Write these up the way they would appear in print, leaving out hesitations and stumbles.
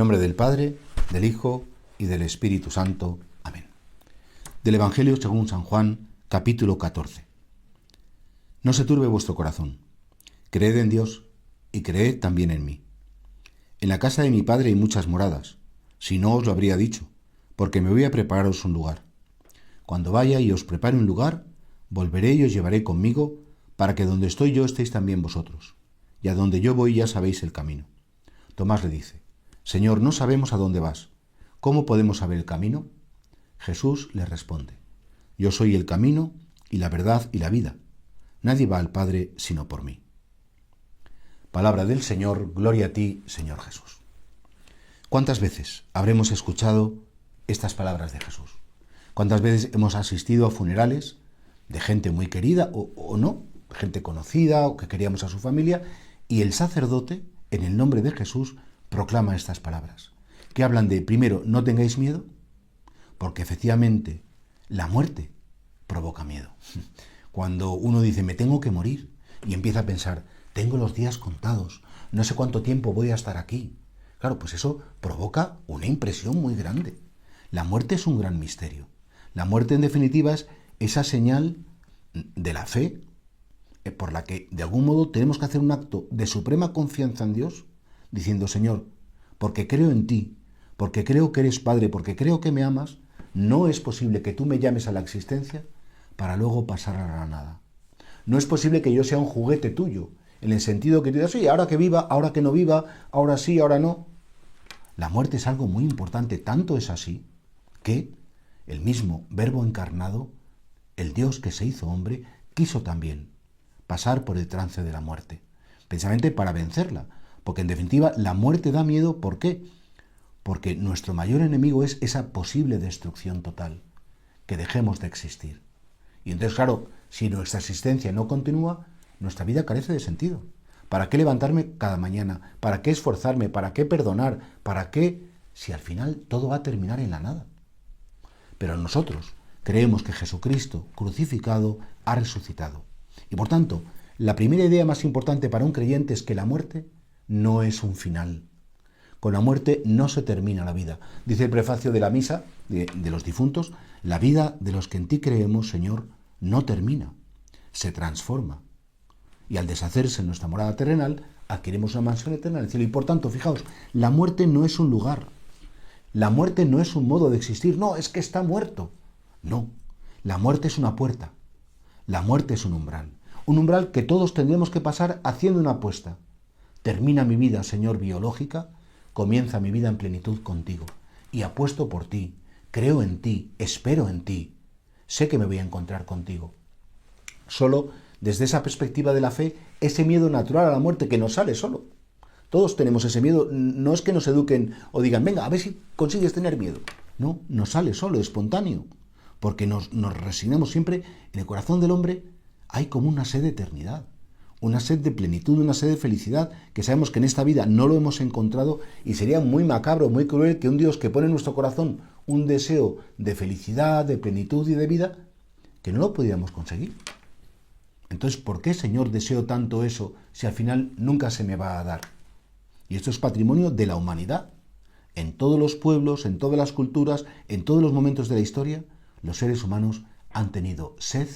nombre del Padre, del Hijo y del Espíritu Santo. Amén. Del Evangelio según San Juan, capítulo 14. No se turbe vuestro corazón. Creed en Dios y creed también en mí. En la casa de mi Padre hay muchas moradas. Si no, os lo habría dicho, porque me voy a prepararos un lugar. Cuando vaya y os prepare un lugar, volveré y os llevaré conmigo, para que donde estoy yo estéis también vosotros. Y a donde yo voy ya sabéis el camino. Tomás le dice: Señor, no sabemos a dónde vas. ¿Cómo podemos saber el camino? Jesús le responde: Yo soy el camino y la verdad y la vida. Nadie va al Padre sino por mí. Palabra del Señor, gloria a ti, Señor Jesús. ¿Cuántas veces habremos escuchado estas palabras de Jesús? ¿Cuántas veces hemos asistido a funerales de gente muy querida o no, gente conocida o que queríamos a su familia, y el sacerdote, en el nombre de Jesús, proclama estas palabras, que hablan de, primero, no tengáis miedo, porque efectivamente la muerte provoca miedo. Cuando uno dice, me tengo que morir, y empieza a pensar, tengo los días contados, no sé cuánto tiempo voy a estar aquí. Claro, pues eso provoca una impresión muy grande. La muerte es un gran misterio. La muerte, en definitiva, es esa señal de la fe por la que, de algún modo, tenemos que hacer un acto de suprema confianza en Dios, diciendo, Señor, porque creo en ti, porque creo que eres Padre, porque creo que me amas, no es posible que tú me llames a la existencia para luego pasar a la nada. No es posible que yo sea un juguete tuyo, en el sentido que tú digas, sí, ahora que viva, ahora que no viva, ahora sí, ahora no. La muerte es algo muy importante, tanto es así que el mismo Verbo encarnado, el Dios que se hizo hombre, quiso también pasar por el trance de la muerte, precisamente para vencerla, porque en definitiva la muerte da miedo. ¿Por qué? Porque nuestro mayor enemigo es esa posible destrucción total, que dejemos de existir. Y entonces, claro, si nuestra existencia no continúa, nuestra vida carece de sentido. ¿Para qué levantarme cada mañana? ¿Para qué esforzarme? ¿Para qué perdonar? ¿Para qué? Si al final todo va a terminar en la nada. Pero nosotros creemos que Jesucristo, crucificado, ha resucitado. Y por tanto, la primera idea más importante para un creyente es que la muerte no es un final. Con la muerte no se termina la vida. Dice el prefacio de la misa de los difuntos, la vida de los que en ti creemos, Señor, no termina, se transforma. Y al deshacerse nuestra morada terrenal, adquirimos una mansión eterna en el cielo. Y por tanto, fijaos, la muerte no es un lugar. La muerte no es un modo de existir. No, es que está muerto. No, la muerte es una puerta. La muerte es un umbral. Un umbral que todos tendremos que pasar haciendo una apuesta. Termina mi vida, Señor, biológica, comienza mi vida en plenitud contigo. Y apuesto por ti, creo en ti, espero en ti. Sé que me voy a encontrar contigo. Solo desde esa perspectiva de la fe, ese miedo natural a la muerte que nos sale solo. Todos tenemos ese miedo, no es que nos eduquen o digan, venga, a ver si consigues tener miedo. No, nos sale solo, espontáneo, porque nos resignamos siempre. En el corazón del hombre hay como una sed de eternidad, una sed de plenitud, una sed de felicidad, que sabemos que en esta vida no lo hemos encontrado, y sería muy macabro, muy cruel que un Dios que pone en nuestro corazón un deseo de felicidad, de plenitud y de vida, que no lo pudiéramos conseguir. Entonces, ¿por qué, Señor, deseo tanto eso si al final nunca se me va a dar? Y esto es patrimonio de la humanidad. En todos los pueblos, en todas las culturas, en todos los momentos de la historia, los seres humanos han tenido sed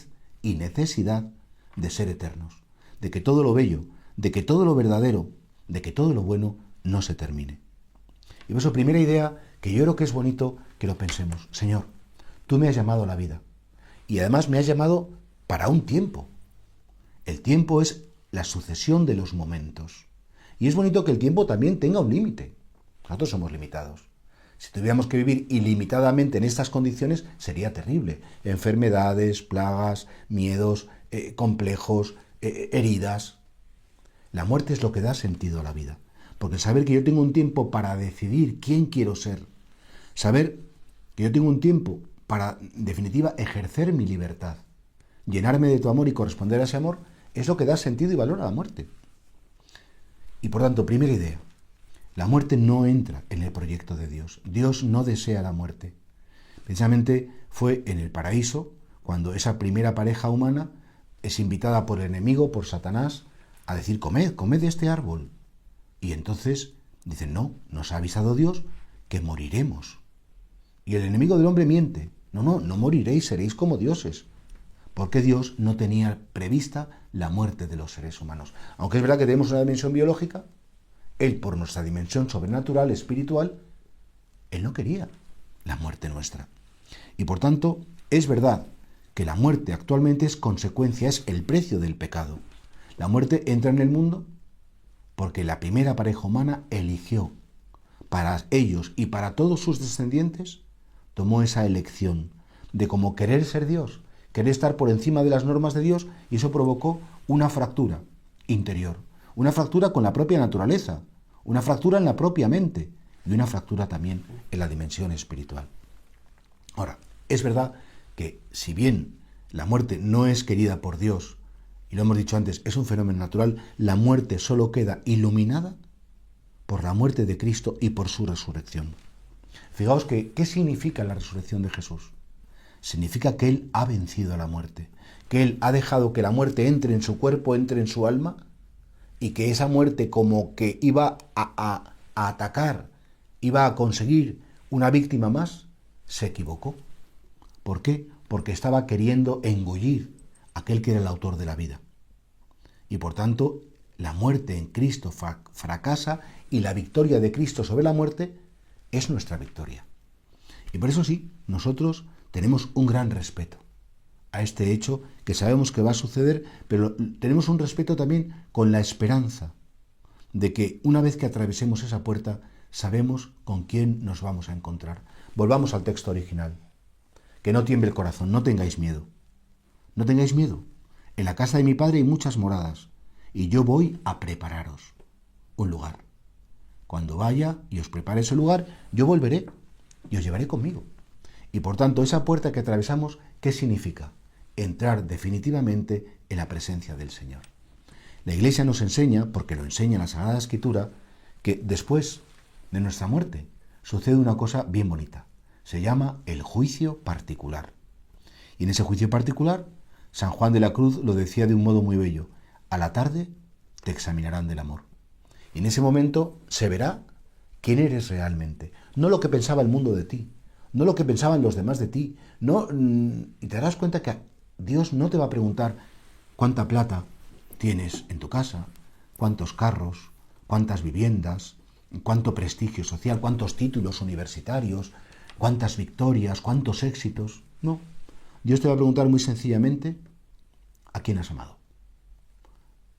y necesidad de ser eternos, de que todo lo bello, de que todo lo verdadero, de que todo lo bueno no se termine. Y por eso, primera idea, que yo creo que es bonito que lo pensemos. Señor, tú me has llamado a la vida, y además me has llamado para un tiempo. El tiempo es la sucesión de los momentos. Y es bonito que el tiempo también tenga un límite. Nosotros somos limitados. Si tuviéramos que vivir ilimitadamente en estas condiciones, sería terrible. Enfermedades, plagas, miedos, complejos, heridas. La muerte es lo que da sentido a la vida. Porque saber que yo tengo un tiempo para decidir quién quiero ser, saber que yo tengo un tiempo para, en definitiva, ejercer mi libertad, llenarme de tu amor y corresponder a ese amor, es lo que da sentido y valor a la muerte. Y por tanto, primera idea, la muerte no entra en el proyecto de Dios. Dios no desea la muerte. Precisamente fue en el paraíso cuando esa primera pareja humana es invitada por el enemigo, por Satanás, a decir, comed de este árbol. Y entonces Dicen, no, nos ha avisado Dios que moriremos. Y el enemigo del hombre miente. No moriréis, seréis como dioses. Porque Dios no tenía prevista la muerte de los seres humanos. Aunque es verdad que tenemos una dimensión biológica, Él, por nuestra dimensión sobrenatural, espiritual, Él no quería la muerte nuestra. Y por tanto, es verdad que la muerte actualmente es consecuencia, es el precio del pecado. La muerte entra en el mundo porque la primera pareja humana eligió para ellos y para todos sus descendientes, tomó esa elección de como querer ser Dios, querer estar por encima de las normas de Dios, y eso provocó una fractura interior, una fractura con la propia naturaleza, una fractura en la propia mente y una fractura también en la dimensión espiritual. Ahora, es verdad que si bien la muerte no es querida por Dios, y lo hemos dicho antes, es un fenómeno natural, la muerte solo queda iluminada por la muerte de Cristo y por su resurrección. Fijaos que, ¿qué significa la resurrección de Jesús? Significa que Él ha vencido a la muerte, que Él ha dejado que la muerte entre en su cuerpo, entre en su alma, y que esa muerte como que iba a atacar, iba a conseguir una víctima más, se equivocó. ¿Por qué? Porque estaba queriendo engullir a aquel que era el autor de la vida. Y por tanto, la muerte en Cristo fracasa y la victoria de Cristo sobre la muerte es nuestra victoria. Y por eso sí, nosotros tenemos un gran respeto a este hecho que sabemos que va a suceder, pero tenemos un respeto también con la esperanza de que una vez que atravesemos esa puerta, sabemos con quién nos vamos a encontrar. Volvamos al texto original. Que no tiemble el corazón, no tengáis miedo. No tengáis miedo. En la casa de mi Padre hay muchas moradas, y yo voy a prepararos un lugar. Cuando vaya y os prepare ese lugar, yo volveré y os llevaré conmigo. Y por tanto, esa puerta que atravesamos, ¿qué significa? Entrar definitivamente en la presencia del Señor. La Iglesia nos enseña, porque lo enseña la Sagrada Escritura, que después de nuestra muerte sucede una cosa bien bonita. Se llama el juicio particular. Y en ese juicio particular, San Juan de la Cruz lo decía de un modo muy bello: a la tarde te examinarán del amor. Y en ese momento se verá quién eres realmente, no lo que pensaba el mundo de ti, no lo que pensaban los demás de ti, y te darás cuenta que Dios no te va a preguntar cuánta plata tienes en tu casa, cuántos carros, cuántas viviendas, cuánto prestigio social, cuántos títulos universitarios, cuántas victorias, cuántos éxitos. No, Dios te va a preguntar muy sencillamente a quién has amado,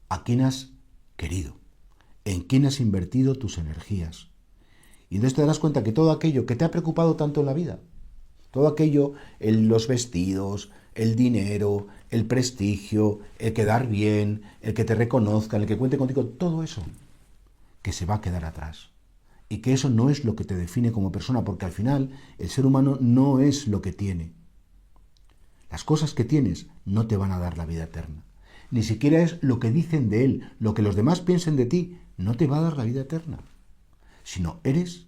a quién has querido, en quién has invertido tus energías. Y entonces te darás cuenta que todo aquello que te ha preocupado tanto en la vida, todo aquello, los vestidos, el dinero, el prestigio, el quedar bien, el que te reconozcan, el que cuente contigo, todo eso, que se va a quedar atrás. Y que eso no es lo que te define como persona, porque al final el ser humano no es lo que tiene. Las cosas que tienes no te van a dar la vida eterna. Ni siquiera es lo que dicen de él, lo que los demás piensen de ti, no te va a dar la vida eterna. Sino eres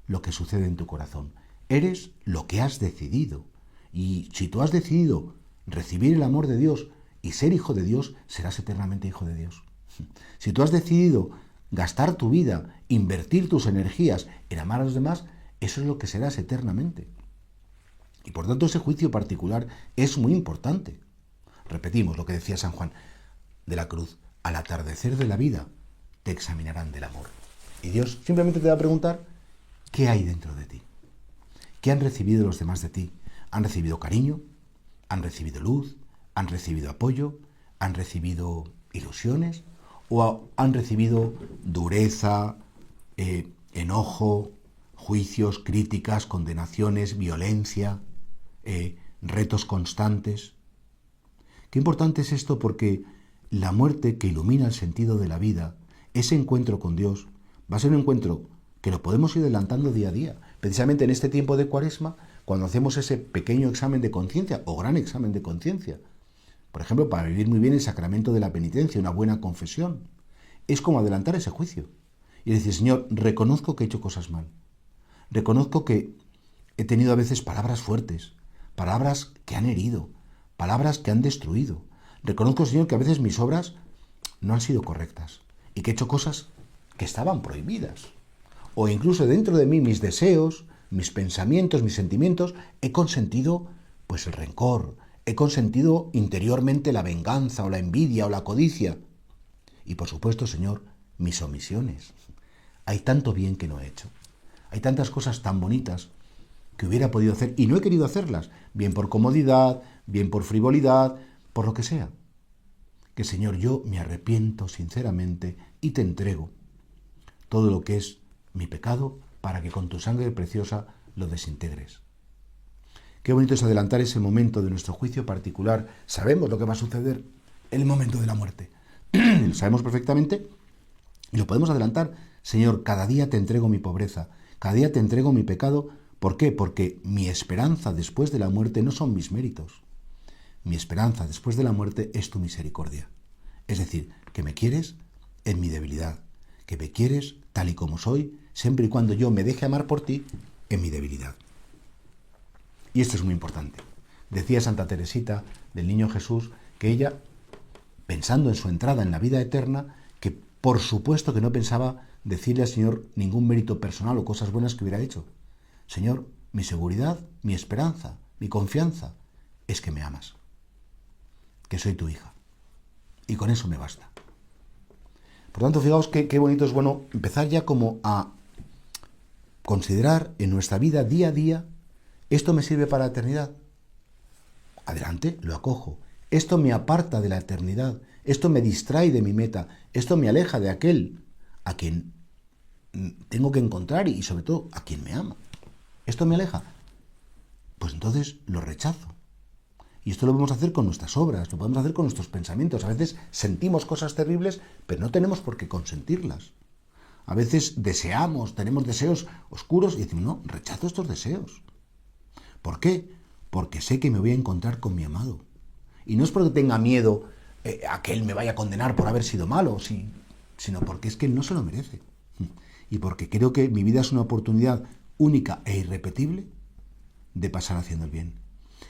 lo que sucede en tu corazón. Eres lo que has decidido. Y si tú has decidido recibir el amor de Dios y ser hijo de Dios, serás eternamente hijo de Dios. Si tú has decidido gastar tu vida, invertir tus energías en amar a los demás, eso es lo que serás eternamente. Y por tanto ese juicio particular es muy importante. Repetimos lo que decía San Juan de la Cruz: al atardecer de la vida te examinarán del amor. Y Dios simplemente te va a preguntar qué hay dentro de ti. ¿Qué han recibido los demás de ti? ¿Han recibido cariño? ¿Han recibido luz? ¿Han recibido apoyo? ¿Han recibido ilusiones? ¿O han recibido dureza, enojo, juicios, críticas, condenaciones, violencia, retos constantes? Qué importante es esto, porque la muerte, que ilumina el sentido de la vida, ese encuentro con Dios, va a ser un encuentro que lo podemos ir adelantando día a día. Precisamente en este tiempo de Cuaresma, cuando hacemos ese pequeño examen de conciencia o gran examen de conciencia, por ejemplo, para vivir muy bien el sacramento de la penitencia, una buena confesión, es como adelantar ese juicio y decir: Señor, reconozco que he hecho cosas mal, reconozco que he tenido a veces palabras fuertes, palabras que han herido, palabras que han destruido. Reconozco, Señor, que a veces mis obras no han sido correctas y que he hecho cosas que estaban prohibidas. o incluso dentro de mí mis deseos, mis pensamientos, mis sentimientos, he consentido pues el rencor, he consentido interiormente la venganza o la envidia o la codicia. Y por supuesto, Señor, mis omisiones. Hay tanto bien que no he hecho. Hay tantas cosas tan bonitas que hubiera podido hacer y no he querido hacerlas, bien por comodidad, bien por frivolidad, por lo que sea. Que, Señor, yo me arrepiento sinceramente y te entrego todo lo que es mi pecado para que con tu sangre preciosa lo desintegres. Qué bonito es adelantar ese momento de nuestro juicio particular. Sabemos lo que va a suceder en el momento de la muerte. Lo sabemos perfectamente y lo podemos adelantar. Señor, cada día te entrego mi pobreza, cada día te entrego mi pecado. ¿Por qué? Porque mi esperanza después de la muerte no son mis méritos. Mi esperanza después de la muerte es tu misericordia. Es decir, que me quieres en mi debilidad, que me quieres tal y como soy, siempre y cuando yo me deje amar por ti en mi debilidad. Y esto es muy importante. Decía Santa Teresita del Niño Jesús que ella, pensando en su entrada en la vida eterna, que por supuesto que no pensaba decirle al Señor ningún mérito personal o cosas buenas que hubiera hecho. Señor, mi seguridad, mi esperanza, mi confianza es que me amas, que soy tu hija. Y con eso me basta. Por tanto, fijaos qué bonito es bueno empezar ya como a considerar en nuestra vida día a día, ¿esto me sirve para la eternidad? Adelante, lo acojo. Esto me aparta de la eternidad, esto me distrae de mi meta, esto me aleja de aquel a quien tengo que encontrar y sobre todo a quien me ama. ¿Esto me aleja? Pues entonces lo rechazo. Y esto lo podemos hacer con nuestras obras, lo podemos hacer con nuestros pensamientos. A veces sentimos cosas terribles, pero no tenemos por qué consentirlas. A veces tenemos deseos oscuros y decimos, no, rechazo estos deseos. ¿Por qué? Porque sé que me voy a encontrar con mi amado. Y no es porque tenga miedo a que él me vaya a condenar por haber sido malo, sino porque es que él no se lo merece. Y porque creo que mi vida es una oportunidad única e irrepetible de pasar haciendo el bien.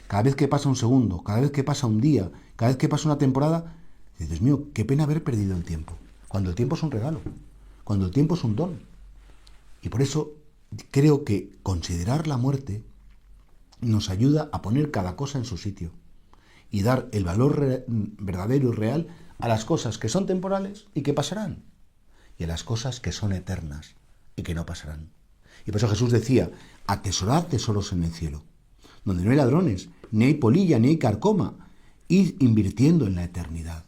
Cada vez que pasa un segundo, cada vez que pasa un día, cada vez que pasa una temporada, dices, Dios mío, qué pena haber perdido el tiempo. Cuando el tiempo es un regalo, cuando el tiempo es un don. Y por eso creo que considerar la muerte nos ayuda a poner cada cosa en su sitio y dar el valor verdadero y real a las cosas que son temporales y que pasarán, y a las cosas que son eternas y que no pasarán. Y por eso Jesús decía, atesorad tesoros en el cielo, donde no hay ladrones, ni hay polilla, ni hay carcoma, id invirtiendo en la eternidad.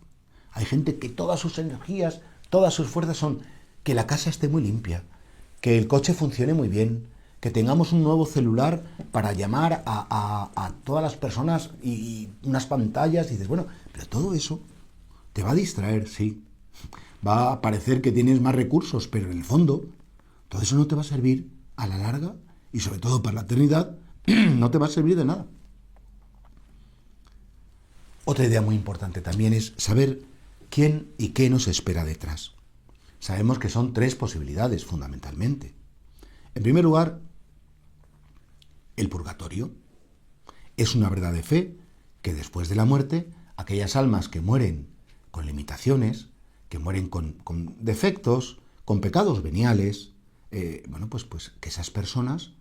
Hay gente que todas sus energías, todas sus fuerzas son que la casa esté muy limpia, que el coche funcione muy bien, que tengamos un nuevo celular para llamar a todas las personas y unas pantallas. Y dices, bueno, pero todo eso te va a distraer, sí. Va a parecer que tienes más recursos, pero en el fondo todo eso no te va a servir a la larga y sobre todo para la eternidad no te va a servir de nada. Otra idea muy importante también es saber quién y qué nos espera detrás. Sabemos que son tres posibilidades fundamentalmente. En primer lugar, el purgatorio. Es una verdad de fe que después de la muerte, aquellas almas que mueren con limitaciones, que mueren con defectos, con pecados veniales, pues que esas personas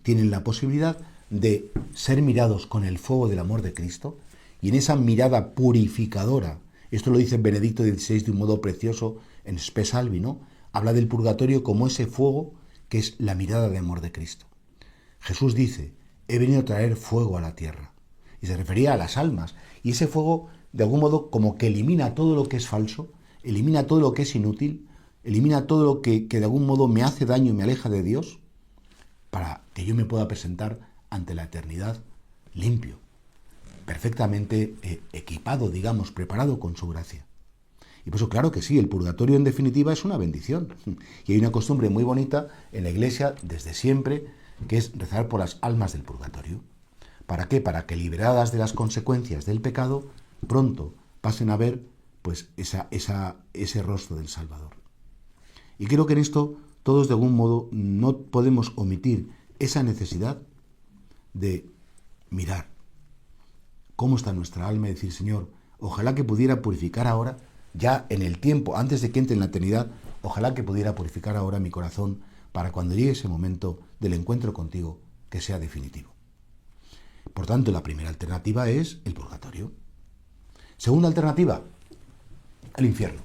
tienen la posibilidad de ser mirados con el fuego del amor de Cristo y en esa mirada purificadora, esto lo dice Benedicto XVI de un modo precioso en Spes Salvi, ¿no? Habla del purgatorio como ese fuego que es la mirada de amor de Cristo. Jesús dice, he venido a traer fuego a la tierra. Y se refería a las almas. Y ese fuego, de algún modo, como que elimina todo lo que es falso, elimina todo lo que es inútil, elimina todo lo que de algún modo me hace daño y me aleja de Dios, para que yo me pueda presentar ante la eternidad limpio, perfectamente equipado, digamos, preparado con su gracia. Y por eso, claro que sí, el purgatorio en definitiva es una bendición. Y hay una costumbre muy bonita en la Iglesia desde siempre, que es rezar por las almas del purgatorio. ¿Para qué? Para que liberadas de las consecuencias del pecado, pronto pasen a ver pues ese rostro del Salvador. Y creo que en esto todos de algún modo no podemos omitir esa necesidad de mirar cómo está nuestra alma y decir, Señor, ojalá que pudiera purificar ahora, ya en el tiempo, antes de que entre en la eternidad, ojalá que pudiera purificar ahora mi corazón para cuando llegue ese momento del encuentro contigo, que sea definitivo. Por tanto, la primera alternativa es el purgatorio. Segunda alternativa, el infierno.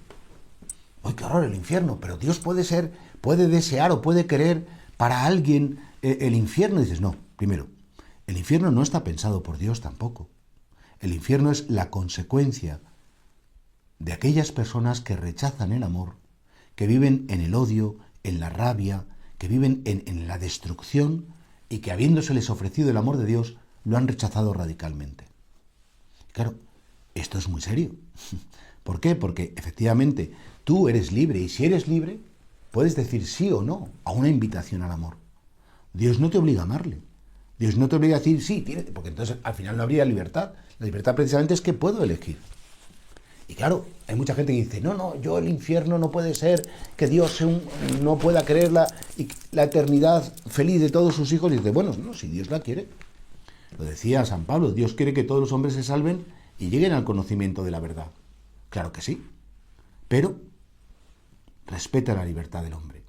¡Ay, qué horror el infierno! Pero Dios puede desear o puede querer para alguien el infierno. Y dices, no, primero, el infierno no está pensado por Dios tampoco. El infierno es la consecuencia de aquellas personas que rechazan el amor, que viven en el odio, en la rabia, que viven en la destrucción y que habiéndoseles ofrecido el amor de Dios, lo han rechazado radicalmente. Claro, esto es muy serio. ¿Por qué? Porque efectivamente tú eres libre y si eres libre puedes decir sí o no a una invitación al amor. Dios no te obliga a amarle. Dios no te obliga a decir sí, porque entonces al final no habría libertad. La libertad precisamente es que puedo elegir. Y claro, hay mucha gente que dice, no, yo el infierno no puede ser, que Dios no pueda querer la eternidad feliz de todos sus hijos. Y dice, bueno, no, si Dios la quiere. Lo decía San Pablo, Dios quiere que todos los hombres se salven y lleguen al conocimiento de la verdad. Claro que sí, pero respeta la libertad del hombre.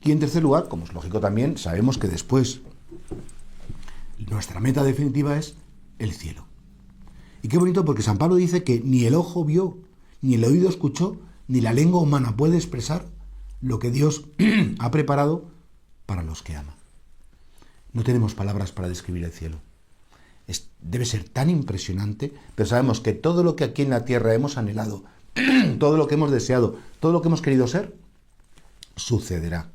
Y en tercer lugar, como es lógico también, sabemos que después nuestra meta definitiva es el cielo. Y qué bonito porque San Pablo dice que ni el ojo vio, ni el oído escuchó, ni la lengua humana puede expresar lo que Dios ha preparado para los que ama. No tenemos palabras para describir el cielo. Debe ser tan impresionante, pero sabemos que todo lo que aquí en la tierra hemos anhelado, todo lo que hemos deseado, todo lo que hemos querido ser, sucederá.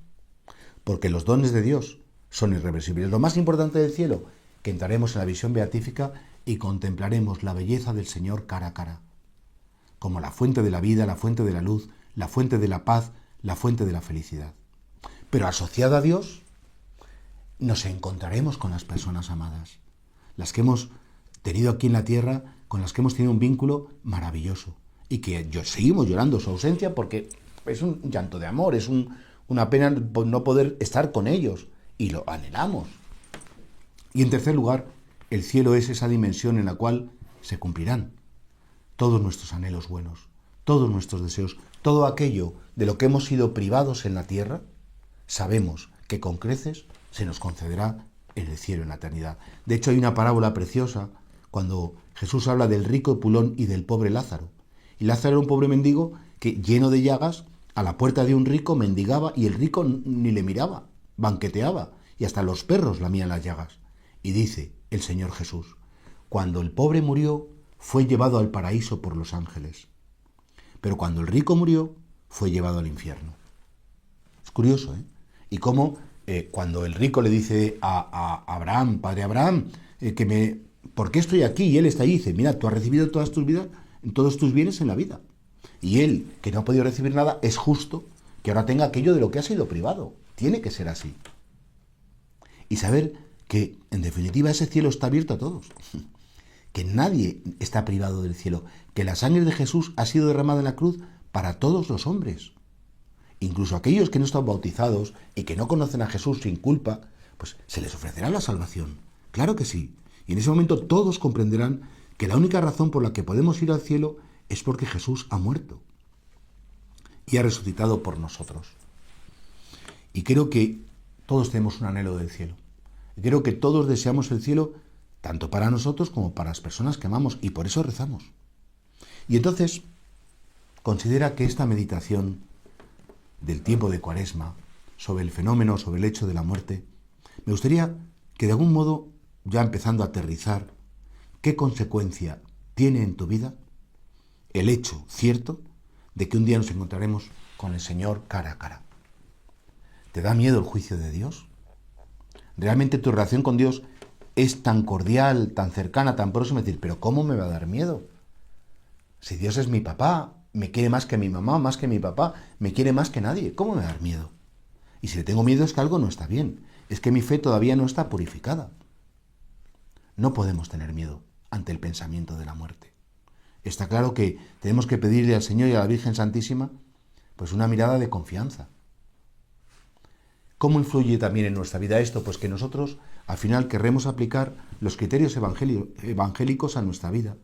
Porque los dones de Dios son irreversibles. Lo más importante del cielo, que entraremos en la visión beatífica y contemplaremos la belleza del Señor cara a cara, como la fuente de la vida, la fuente de la luz, la fuente de la paz, la fuente de la felicidad. Pero asociada a Dios, nos encontraremos con las personas amadas, las que hemos tenido aquí en la tierra, con las que hemos tenido un vínculo maravilloso y que seguimos llorando su ausencia porque es un llanto de amor, es una pena no poder estar con ellos y lo anhelamos. Y en tercer lugar, el cielo es esa dimensión en la cual se cumplirán todos nuestros anhelos buenos, todos nuestros deseos, todo aquello de lo que hemos sido privados en la tierra, sabemos que con creces se nos concederá en el cielo, en la eternidad. De hecho, hay una parábola preciosa cuando Jesús habla del rico Epulón y del pobre Lázaro. Y Lázaro era un pobre mendigo que, lleno de llagas, a la puerta de un rico mendigaba y el rico ni le miraba, banqueteaba, y hasta los perros lamían las llagas. Y dice el Señor Jesús, cuando el pobre murió, fue llevado al paraíso por los ángeles. Pero cuando el rico murió, fue llevado al infierno. Es curioso, ¿eh? Y cómo cuando el rico le dice a Abraham, padre Abraham, ¿por qué estoy aquí? Y él está ahí y dice, mira, tú has recibido todos tus bienes en la vida. Y él, que no ha podido recibir nada, es justo que ahora tenga aquello de lo que ha sido privado. Tiene que ser así. Y saber que, en definitiva, ese cielo está abierto a todos. Que nadie está privado del cielo. Que la sangre de Jesús ha sido derramada en la cruz para todos los hombres. Incluso aquellos que no están bautizados y que no conocen a Jesús sin culpa, pues se les ofrecerá la salvación. Claro que sí. Y en ese momento todos comprenderán que la única razón por la que podemos ir al cielo es porque Jesús ha muerto y ha resucitado por nosotros. Y creo que todos tenemos un anhelo del cielo. Y creo que todos deseamos el cielo tanto para nosotros como para las personas que amamos y por eso rezamos. Y entonces considera que esta meditación del tiempo de Cuaresma sobre el fenómeno, sobre el hecho de la muerte, me gustaría que de algún modo, ya empezando a aterrizar, ¿qué consecuencia tiene en tu vida el hecho cierto de que un día nos encontraremos con el Señor cara a cara? ¿Te da miedo el juicio de Dios? ¿Realmente tu relación con Dios es tan cordial, tan cercana, tan próxima? Es decir, ¿pero cómo me va a dar miedo? Si Dios es mi papá, me quiere más que mi mamá, más que mi papá, me quiere más que nadie, ¿cómo me va a dar miedo? Y si le tengo miedo es que algo no está bien, es que mi fe todavía no está purificada. No podemos tener miedo ante el pensamiento de la muerte. Está claro que tenemos que pedirle al Señor y a la Virgen Santísima pues una mirada de confianza. ¿Cómo influye también en nuestra vida esto? Pues que nosotros al final querremos aplicar los criterios evangélicos a nuestra vida.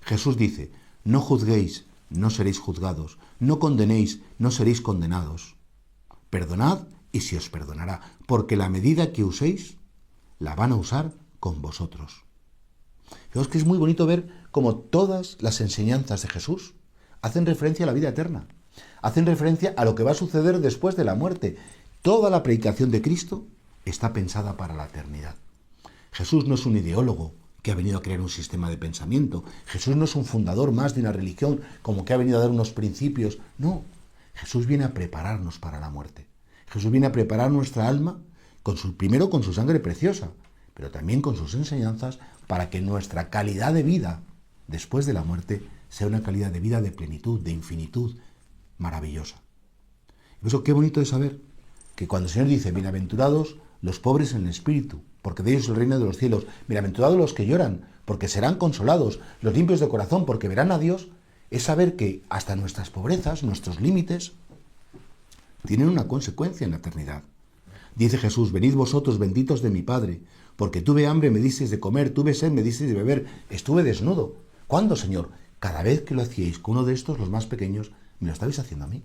Jesús dice, no juzguéis, no seréis juzgados, no condenéis, no seréis condenados. Perdonad y se os perdonará, porque la medida que uséis la van a usar con vosotros. Fijaos que es muy bonito ver cómo todas las enseñanzas de Jesús hacen referencia a la vida eterna, hacen referencia a lo que va a suceder después de la muerte. Toda la predicación de Cristo está pensada para la eternidad. Jesús no es un ideólogo que ha venido a crear un sistema de pensamiento. Jesús no es un fundador más de una religión como que ha venido a dar unos principios. No, Jesús viene a prepararnos para la muerte. Jesús viene a preparar nuestra alma primero con su sangre preciosa, pero también con sus enseñanzas para que nuestra calidad de vida después de la muerte sea una calidad de vida de plenitud, de infinitud, maravillosa. Y por eso qué bonito es saber que cuando el Señor dice, bienaventurados los pobres en el espíritu, porque de ellos es el reino de los cielos, bienaventurados los que lloran, porque serán consolados, los limpios de corazón, porque verán a Dios, es saber que hasta nuestras pobrezas, nuestros límites, tienen una consecuencia en la eternidad. Dice Jesús, venid vosotros benditos de mi Padre, porque tuve hambre, me disteis de comer, tuve sed, me disteis de beber, estuve desnudo. ¿Cuándo, Señor? Cada vez que lo hacíais con uno de estos, los más pequeños, me lo estabais haciendo a mí.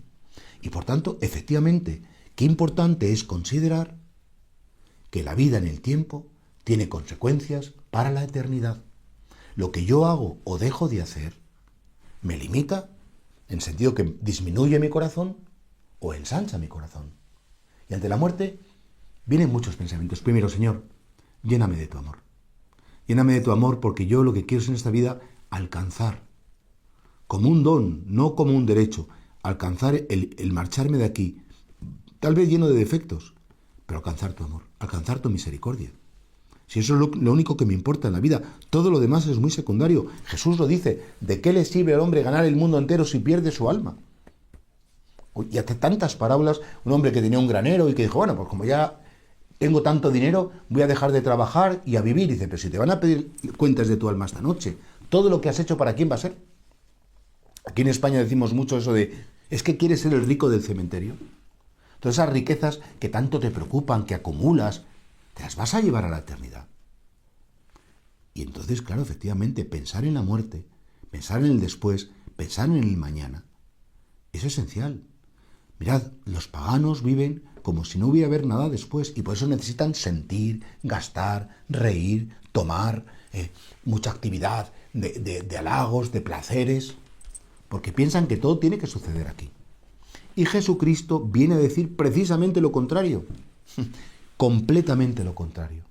Y por tanto, efectivamente, qué importante es considerar que la vida en el tiempo tiene consecuencias para la eternidad. Lo que yo hago o dejo de hacer me limita, en sentido que disminuye mi corazón o ensancha mi corazón. Y ante la muerte vienen muchos pensamientos. Primero, Señor, lléname de tu amor. Lléname de tu amor porque yo lo que quiero es en esta vida alcanzar, como un don, no como un derecho, alcanzar el marcharme de aquí, tal vez lleno de defectos, pero alcanzar tu amor, alcanzar tu misericordia. Si eso es lo único que me importa en la vida, todo lo demás es muy secundario. Jesús lo dice, ¿de qué le sirve al hombre ganar el mundo entero si pierde su alma? Y hasta tantas parábolas, un hombre que tenía un granero y que dijo, bueno, pues como ya tengo tanto dinero, voy a dejar de trabajar y a vivir. Y dice, pero si te van a pedir cuentas de tu alma esta noche, ¿todo lo que has hecho para quién va a ser? Aquí en España decimos mucho eso de, ¿es que quieres ser el rico del cementerio? Todas esas riquezas que tanto te preocupan, que acumulas, te las vas a llevar a la eternidad. Y entonces, claro, efectivamente, pensar en la muerte, pensar en el después, pensar en el mañana, es esencial. Mirad, los paganos viven como si no hubiera haber nada después y por eso necesitan sentir, gastar, reír, tomar, mucha actividad de halagos, de placeres, porque piensan que todo tiene que suceder aquí. Y Jesucristo viene a decir precisamente lo contrario, completamente lo contrario.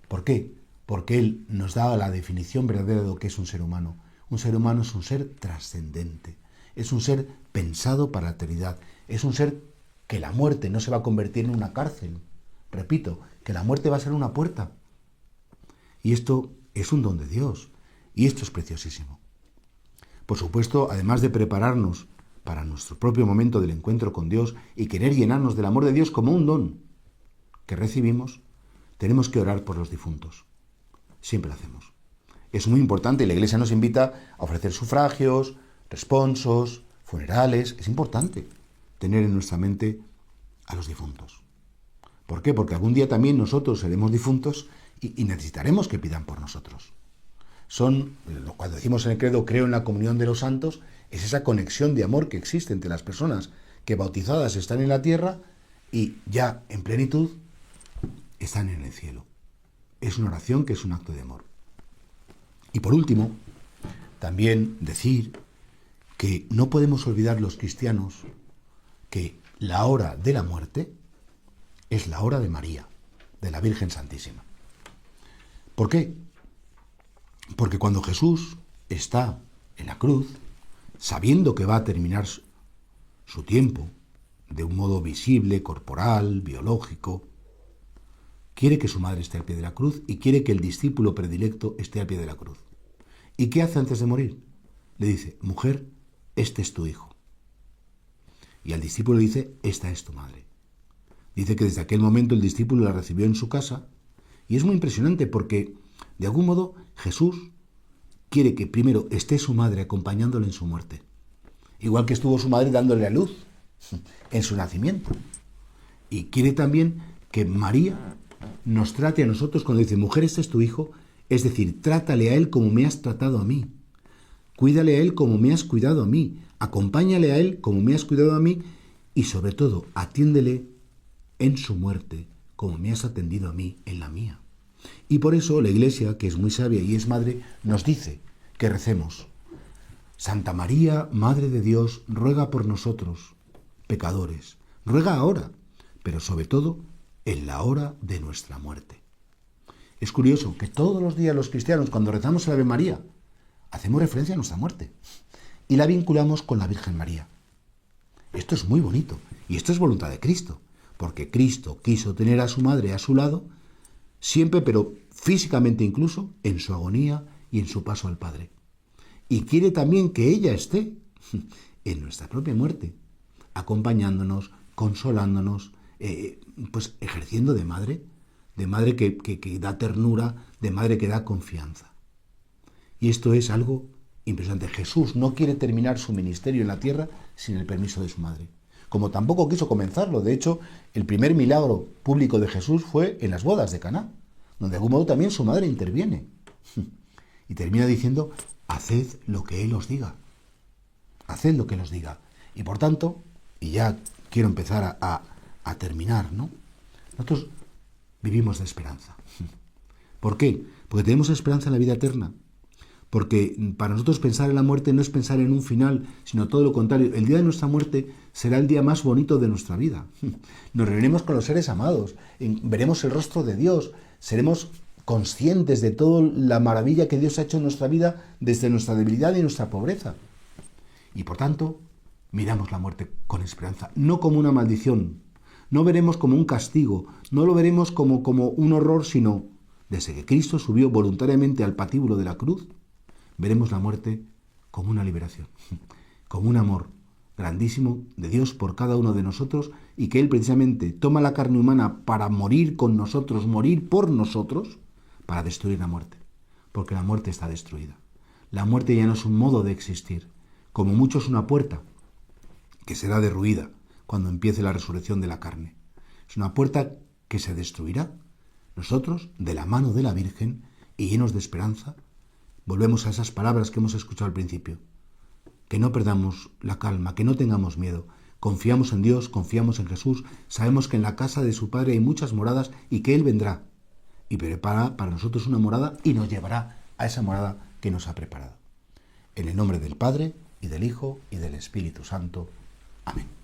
¿Por qué? Porque Él nos da la definición verdadera de lo que es un ser humano. Un ser humano es un ser trascendente, es un ser pensado para la eternidad, es un ser que la muerte no se va a convertir en una cárcel. Repito, que la muerte va a ser una puerta. Y esto es un don de Dios, y esto es preciosísimo. Por supuesto, además de prepararnos para nuestro propio momento del encuentro con Dios y querer llenarnos del amor de Dios como un don que recibimos, tenemos que orar por los difuntos. Siempre lo hacemos. Es muy importante, la Iglesia nos invita a ofrecer sufragios, responsos, funerales. Es importante tener en nuestra mente a los difuntos. ¿Por qué? Porque algún día también nosotros seremos difuntos y necesitaremos que pidan por nosotros. Cuando decimos en el credo, creo en la comunión de los santos, es esa conexión de amor que existe entre las personas que bautizadas están en la tierra y ya en plenitud están en el cielo. Es una oración que es un acto de amor. Y por último, también decir que no podemos olvidar los cristianos que la hora de la muerte es la hora de María, de la Virgen Santísima. ¿Por qué? Porque cuando Jesús está en la cruz, sabiendo que va a terminar su tiempo, de un modo visible, corporal, biológico, quiere que su madre esté al pie de la cruz y quiere que el discípulo predilecto esté al pie de la cruz. ¿Y qué hace antes de morir? Le dice, mujer, este es tu hijo. Y al discípulo le dice, esta es tu madre. Dice que desde aquel momento el discípulo la recibió en su casa y es muy impresionante porque, de algún modo, Jesús quiere que primero esté su madre acompañándole en su muerte. Igual que estuvo su madre dándole a luz en su nacimiento. Y quiere también que María nos trate a nosotros cuando dice, mujer, este es tu hijo, es decir, trátale a él como me has tratado a mí. Cuídale a él como me has cuidado a mí. Acompáñale a él como me has cuidado a mí y sobre todo, atiéndele en su muerte, como me has atendido a mí en la mía. Y por eso la Iglesia, que es muy sabia y es madre, nos dice que recemos: Santa María, Madre de Dios, ruega por nosotros, pecadores, ruega ahora, pero sobre todo en la hora de nuestra muerte. Es curioso que todos los días los cristianos, cuando rezamos el Ave María, hacemos referencia a nuestra muerte y la vinculamos con la Virgen María. Esto es muy bonito y esto es voluntad de Cristo, porque Cristo quiso tener a su madre a su lado, siempre, pero físicamente incluso, en su agonía y en su paso al Padre. Y quiere también que ella esté en nuestra propia muerte, acompañándonos, consolándonos, pues ejerciendo de madre que da ternura, de madre que da confianza. Y esto es algo impresionante. Jesús no quiere terminar su ministerio en la tierra sin el permiso de su madre, como tampoco quiso comenzarlo. De hecho, el primer milagro público de Jesús fue en las bodas de Caná, donde de algún modo también su madre interviene. Y termina diciendo: haced lo que Él os diga. Haced lo que Él os diga. Y por tanto, y ya quiero empezar a terminar, ¿no? Nosotros vivimos de esperanza. ¿Por qué? Porque tenemos esperanza en la vida eterna. Porque para nosotros pensar en la muerte no es pensar en un final, sino todo lo contrario. El día de nuestra muerte será el día más bonito de nuestra vida. Nos reuniremos con los seres amados, veremos el rostro de Dios, seremos conscientes de toda la maravilla que Dios ha hecho en nuestra vida desde nuestra debilidad y nuestra pobreza. Y por tanto, miramos la muerte con esperanza, no como una maldición, no veremos como un castigo, no lo veremos como un horror, sino desde que Cristo subió voluntariamente al patíbulo de la cruz, veremos la muerte como una liberación, como un amor grandísimo de Dios por cada uno de nosotros, y que Él precisamente toma la carne humana para morir con nosotros, morir por nosotros, para destruir la muerte, porque la muerte está destruida. La muerte ya no es un modo de existir, como mucho es una puerta que será derruida cuando empiece la resurrección de la carne. Es una puerta que se destruirá. Nosotros, de la mano de la Virgen y llenos de esperanza, volvemos a esas palabras que hemos escuchado al principio. Que no perdamos la calma, que no tengamos miedo. Confiamos en Dios, confiamos en Jesús, sabemos que en la casa de su Padre hay muchas moradas y que Él vendrá y prepara para nosotros una morada y nos llevará a esa morada que nos ha preparado. En el nombre del Padre, y del Hijo, y del Espíritu Santo. Amén.